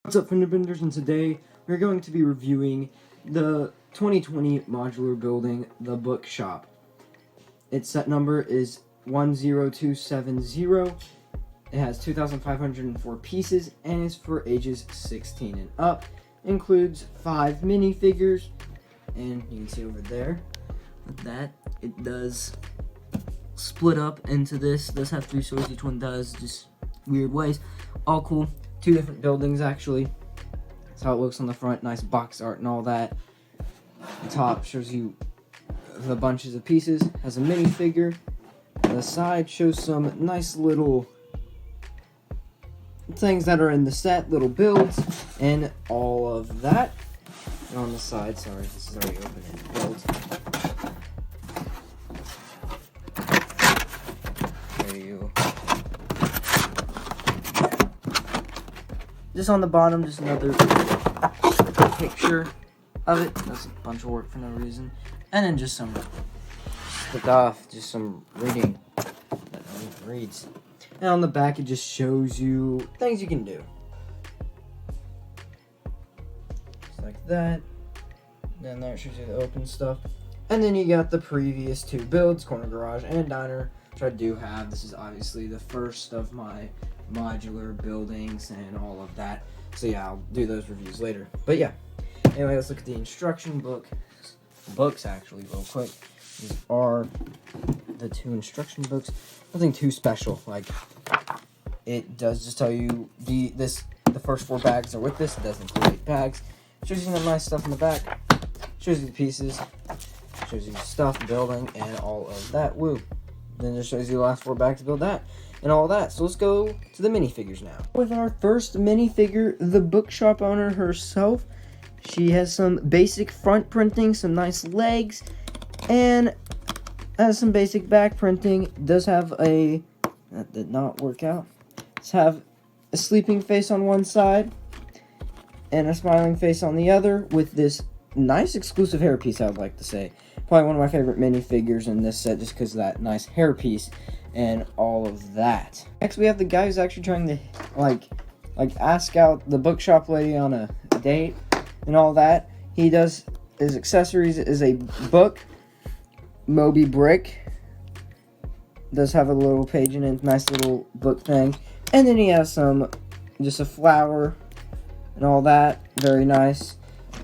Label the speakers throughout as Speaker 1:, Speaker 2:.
Speaker 1: What's up, Minifigures, and today we're going to be reviewing the 2020 modular building, the Bookshop. Its set number is 10270. It has 2,504 pieces and is for ages 16 and up. Includes 5 minifigures, and you can see over there with that it does split up into this. It does have 3 stories, each one does, just weird ways. All cool. 2 different buildings actually. That's how it looks on the front. Nice box art and all that. The top shows you the bunches of pieces. Has a minifigure. The side shows some nice little things that are in the set, little builds, and all of that. And on the side, sorry, this is already open and built. There you go. Just on the bottom, just another picture of it. That's a bunch of work for no reason. And then just some just some reading that no one reads. And on the back, it just shows you things you can do. Just like that. Then there it shows you the open stuff. And then you got the previous 2 builds, corner garage and diner, which I do have. This is obviously the first of my modular buildings and all of that. So yeah, I'll do those reviews later. But yeah, anyway, let's look at the instruction books actually real quick. These are the 2 instruction books. Nothing too special. Like, it does just tell you the first 4 bags are with this. It does include 8 bags. Shows you the nice stuff in the back. Shows you the pieces. Shows you stuff, building, and all of that. Woo. Then it shows you the last 4 bags to build that. And all that. So let's go to the minifigures now. With our first minifigure, the Bookshop owner herself. She has some basic front printing, some nice legs, and has some basic back printing. Does have a, that did not work out. Does have a sleeping face on one side and a smiling face on the other with this nice exclusive hairpiece, I would like to say. Probably one of my favorite minifigures in this set just because of that nice hairpiece and all of that. Next, we have the guy who's actually trying to like ask out the bookshop lady on a date and all that. He does, his accessories is a book, Moby brick. Does have a little page in it, nice little book thing. And then he has just a flower and all that, very nice.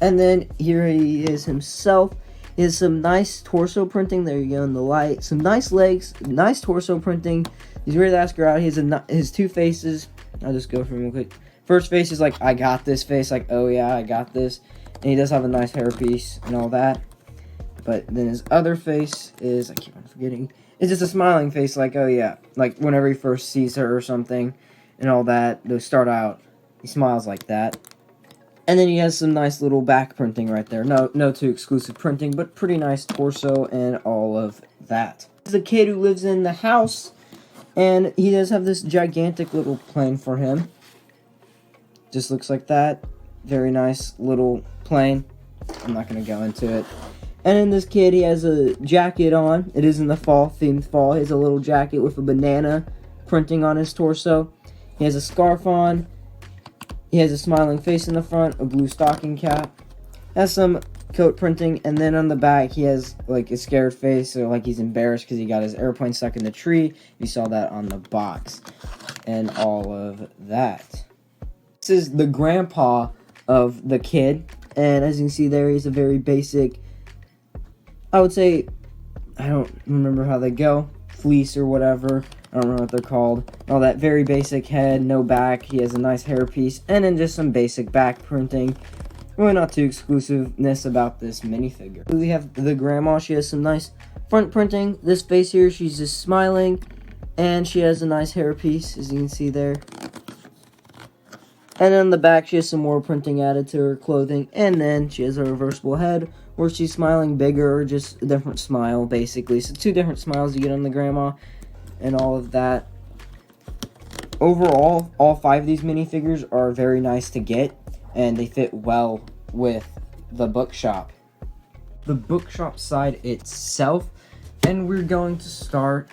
Speaker 1: And then here he is himself. He has some nice torso printing. There you go in the light. Some nice legs, nice torso printing. He's ready to ask her out. He has his 2 faces. I'll just go from real quick. First face is like, I got this face. Like, oh yeah, I got this. And he does have a nice hairpiece and all that. But then his other face is, I keep on forgetting. It's just a smiling face like, oh yeah. Like whenever he first sees her or something and all that. They'll start out, he smiles like that. And then he has some nice little back printing right there. No too exclusive printing, but pretty nice torso and all of that. This is a kid who lives in the house, and he does have this gigantic little plane for him. Just looks like that. Very nice little plane. I'm not going to go into it. And then this kid, he has a jacket on. It is in the fall, themed fall. He has a little jacket with a banana printing on his torso. He has a scarf on. He has a smiling face in the front, a blue stocking cap, has some coat printing, and then on the back he has like a scared face, or like he's embarrassed because he got his airplane stuck in the tree. You saw that on the box, and all of that. This is the grandpa of the kid, and as you can see there, he's a very basic, I would say, I don't remember how they go, fleece or whatever. I don't know what they're called. All that very basic head, no back. He has a nice hairpiece, and then just some basic back printing. Really not too exclusiveness about this minifigure. We have the grandma. She has some nice front printing. This face here, she's just smiling, and she has a nice hairpiece, as you can see there. And then the back, she has some more printing added to her clothing, and then she has a reversible head, where she's smiling bigger, or just a different smile, basically. So 2 different smiles you get on the grandma. And all of that. Overall, all 5 of these minifigures are very nice to get, and they fit well with the Bookshop. The Bookshop side itself, and we're going to start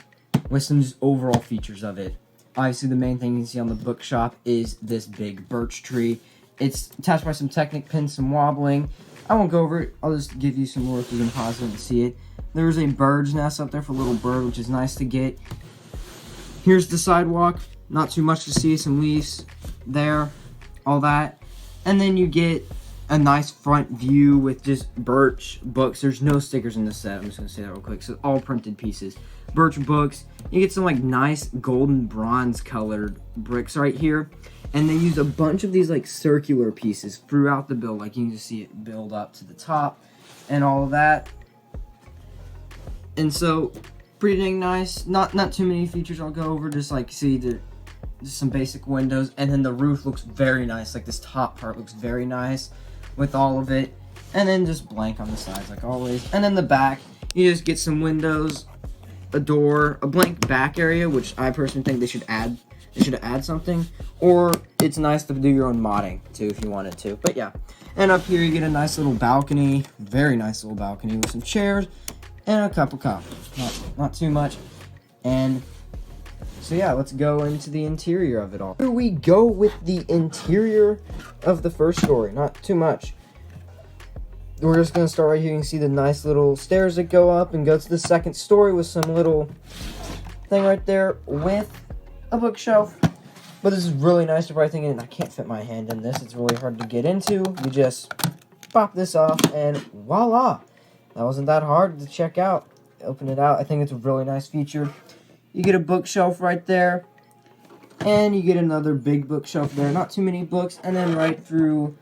Speaker 1: with some just overall features of it. Obviously, the main thing you see on the Bookshop is this big birch tree It's attached by some Technic pins, some wobbling. I won't go over it. I'll just give you some more if you can pause it and see it. There's a bird's nest up there for a little bird, which is nice to get. Here's the sidewalk. Not too much to see. Some leaves there, all that. And then you get a nice front view with just birch books. There's no stickers in this set. I'm just going to say that real quick. So all printed pieces. Birch books. You get some like nice golden bronze colored bricks right here. And they use a bunch of these like circular pieces throughout the build. Like you can just see it build up to the top and all of that. And so pretty dang nice. Not too many features I'll go over. Just like see just some basic windows. And then the roof looks very nice. Like this top part looks very nice with all of it. And then just blank on the sides like always. And then the back, you just get some windows, a door, a blank back area, which I personally think they should add. They should add something. Or it's nice to do your own modding too if you wanted to. But yeah. And up here you get a nice little balcony. Very nice little balcony with some chairs and a cup of coffee. Not too much. And so yeah, let's go into the interior of it all. Here we go with the interior of the first story. Not too much. We're just going to start right here. You can see the nice little stairs that go up and go to the second story with some little thing right there with a bookshelf. But this is really nice to write thing in. I can't fit my hand in this. It's really hard to get into. You just pop this off and voila. That wasn't that hard to check out. Open it out. I think it's a really nice feature. You get a bookshelf right there. And you get another big bookshelf there. Not too many books. And then right through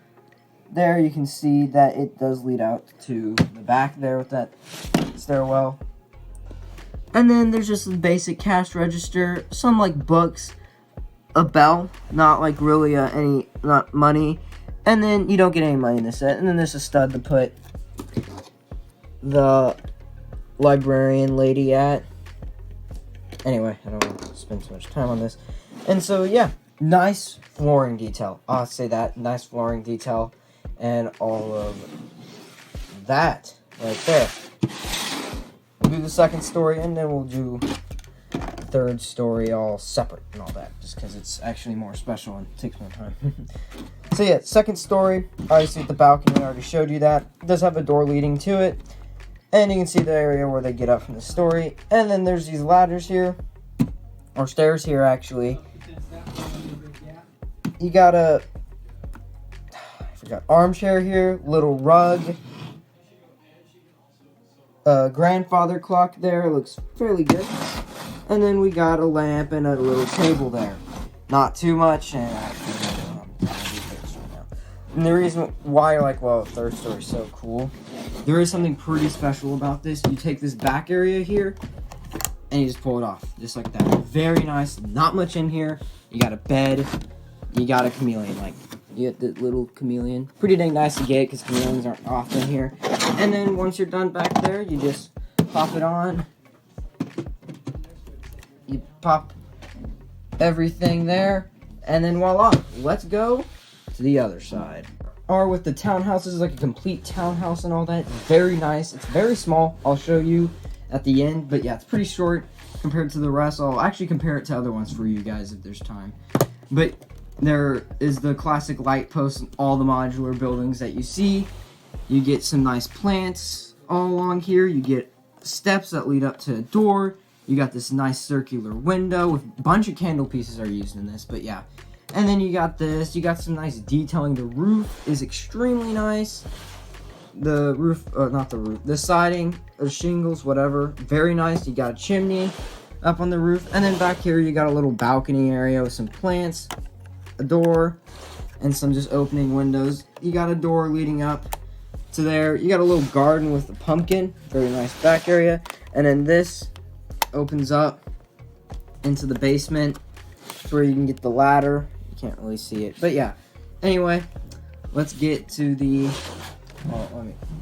Speaker 1: there you can see that it does lead out to the back there with that stairwell. And then there's just a basic cash register. Some like books. A bell. Not like really not money. And then you don't get any money in this set. And then there's a stud to put the librarian lady at. Anyway, I don't want to spend too much time on this. And so, yeah, nice flooring detail. I'll say that. Nice flooring detail. And all of that right there. We'll do the second story, and then we'll do the third story all separate and all that. Just because it's actually more special and takes more time. So, yeah, second story. Obviously, with the balcony, I already showed you that. It does have a door leading to it. And you can see the area where they get up from the story. And then there's these ladders here. Or stairs here, actually. You got a armchair here. Little rug. Grandfather clock there. Looks fairly good. And then we got a lamp and a little table there. Not too much. And the reason why you're like, well, third story is so cool. There is something pretty special about this. You take this back area here, and you just pull it off. Just like that. Very nice. Not much in here. You got a bed. You got a chameleon. Like, you get the little chameleon. Pretty dang nice to get, because chameleons aren't often here. And then once you're done back there, you just pop it on. You pop everything there. And then voila. Let's go to the other side. Or with the townhouses, like a complete townhouse and all that. Very nice. It's very small. I'll show you at the end. But yeah, it's pretty short compared to the rest. I'll actually compare it to other ones for you guys if there's time. But there is the classic light post and all the modular buildings that you see. You get some nice plants all along here. You get steps that lead up to a door. You got this nice circular window with a bunch of candle pieces are used in this. But yeah. And then you got this. You got some nice detailing. The roof is extremely nice. The roof, not the roof. The siding, the shingles, whatever. Very nice. You got a chimney up on the roof. And then back here you got a little balcony area with some plants, a door, and some just opening windows. You got a door leading up to there. You got a little garden with a pumpkin. Very nice back area. And then this opens up into the basement. It's where you can get the ladder. Can't really see it, but yeah. Anyway, let's get to the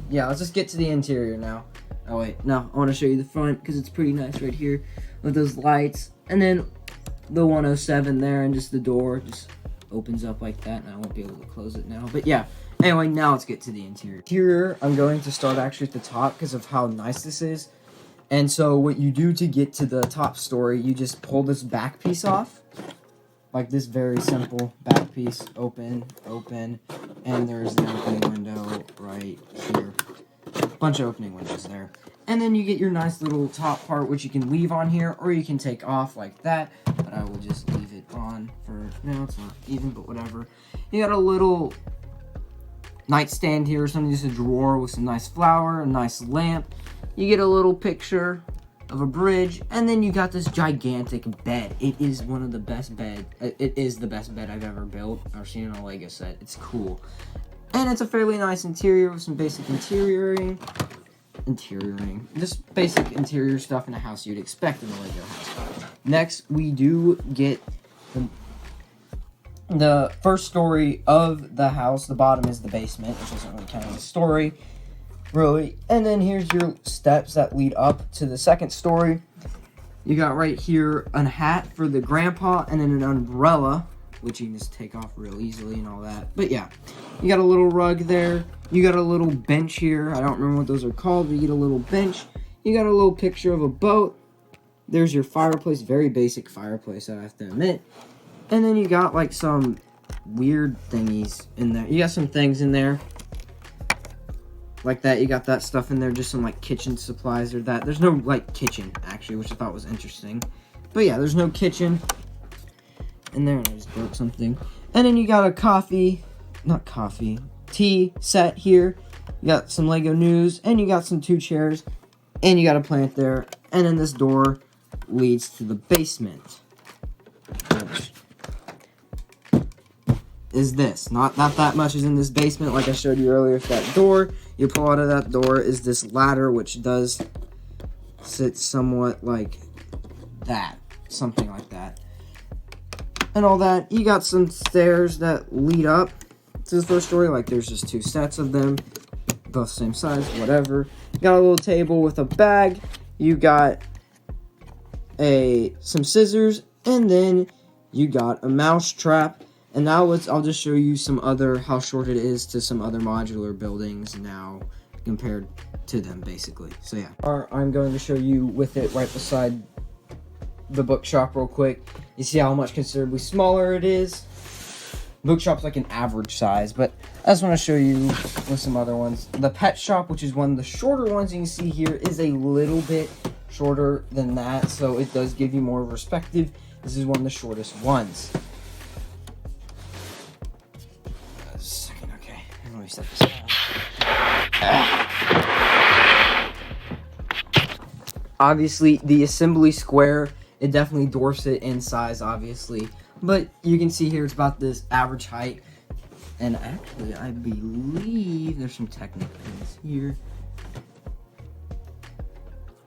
Speaker 1: let's just get to the interior now. Oh wait, no, I want to show you the front because it's pretty nice right here with those lights, and then the 107 there, and just the door just opens up like that, and I won't be able to close it now. But yeah, anyway, now let's get to the interior. Here, I'm going to start actually at the top because of how nice this is. And so what you do to get to the top story, you just pull this back piece off. like this very simple back piece, open, and there's the opening window right here. Bunch of opening windows there. And then you get your nice little top part, which you can leave on here, or you can take off like that. But I will just leave it on for now. It's not even, but whatever. You got a little nightstand here or something, just a drawer with some nice flower, a nice lamp. You get a little picture of a bridge, and then you got this gigantic bed. It is one of the best bed. It is the best bed I've ever built or seen in a Lego set. It's cool. And it's a fairly nice interior with some basic interioring. Just basic interior stuff in a house you'd expect in a Lego house. Next, we do get the first story of the house. The bottom is the basement, which doesn't really count as a story, really. And then here's your steps that lead up to the second story. You got right here a hat for the grandpa, and then an umbrella, which you can just take off real easily and all that. But yeah, you got a little rug there. You got a little bench here. I don't remember what those are called, but you get a little bench. You got a little picture of a boat. There's your fireplace, very basic fireplace, I have to admit. And then you got like some weird thingies in there. You got some things in there like that. You got that stuff in there, just some like kitchen supplies or that. There's no like kitchen actually, which I thought was interesting. But yeah, there's no kitchen in there, and I just broke something. And then you got a tea set here. You got some Lego news, and you got some 2 chairs, and you got a plant there. And then this door leads to the basement, which is this. Not that much is in this basement, like I showed you earlier. With that door, you pull out of that door is this ladder, which does sit somewhat like that, something like that. And all that. You got some stairs that lead up to the first story. Like there's just 2 sets of them, both same size, whatever. You got a little table with a bag. You got some scissors, and then you got a mouse trap. And now I'll just show you how short it is to some other modular buildings now compared to them, basically. So yeah, I'm going to show you with it right beside the bookshop real quick. You see how much considerably smaller it is. Bookshop's like an average size, but I just want to show you with some other ones. The pet shop, which is one of the shorter ones you can see here, is a little bit shorter than that, so it does give you more perspective. This is one of the shortest ones. A second, okay. Let me set this down. Obviously, the assembly square, it definitely dwarfs it in size, obviously. But you can see here it's about this average height. And actually, I believe there's some technical things here.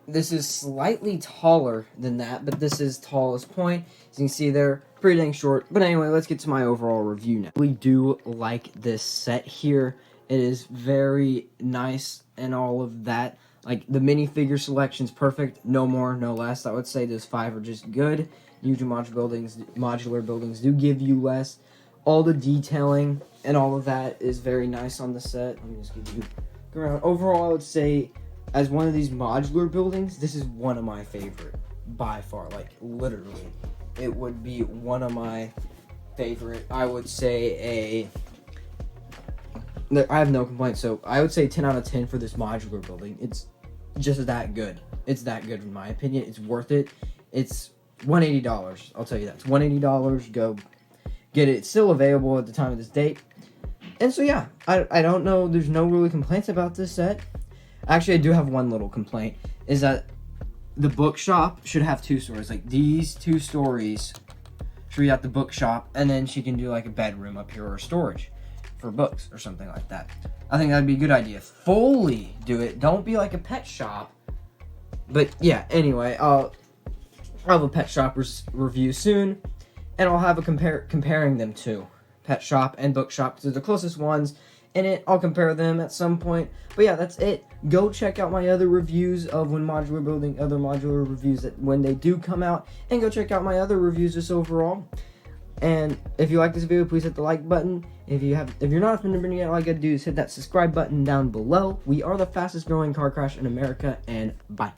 Speaker 1: This is slightly taller than that, but this is tallest point. As you can see there, pretty dang short. But anyway, let's get to my overall review now. I really do like this set here. It is very nice and all of that. Like, the minifigure selection's perfect. No more, no less. I would say those 5 are just good. Usually modular buildings do give you less. All the detailing and all of that is very nice on the set. Let me just give you around. Overall, I would say, as one of these modular buildings, this is one of my favorite. By far. Like, literally. It would be one of my favorite. I would say I have no complaints. So, I would say 10 out of 10 for this modular building. It's just that good. It's that good in my opinion. It's worth it. It's $180. I'll tell you that. It's $180. Go get it. It's still available at the time of this date. And so yeah, I don't know. There's no really complaints about this set. Actually, I do have one little complaint. Is that the bookshop should have 2 stories. Like these 2 stories should be at the bookshop, and then she can do like a bedroom up here or a storage for books or something like that. I think that'd be a good idea. Fully do it. Don't be like a pet shop. But yeah, anyway, I'll have a pet shop review soon, and I'll have a comparing them to pet shop and bookshop because they're the closest ones in it. I'll compare them at some point. But yeah, that's it. Go check out my other reviews of other modular reviews that when they do come out, and go check out my other reviews just overall. And if you like this video, please hit the like button. If you're not a member yet, all you gotta do is hit that subscribe button down below. We are the fastest growing car crash in America, and bye.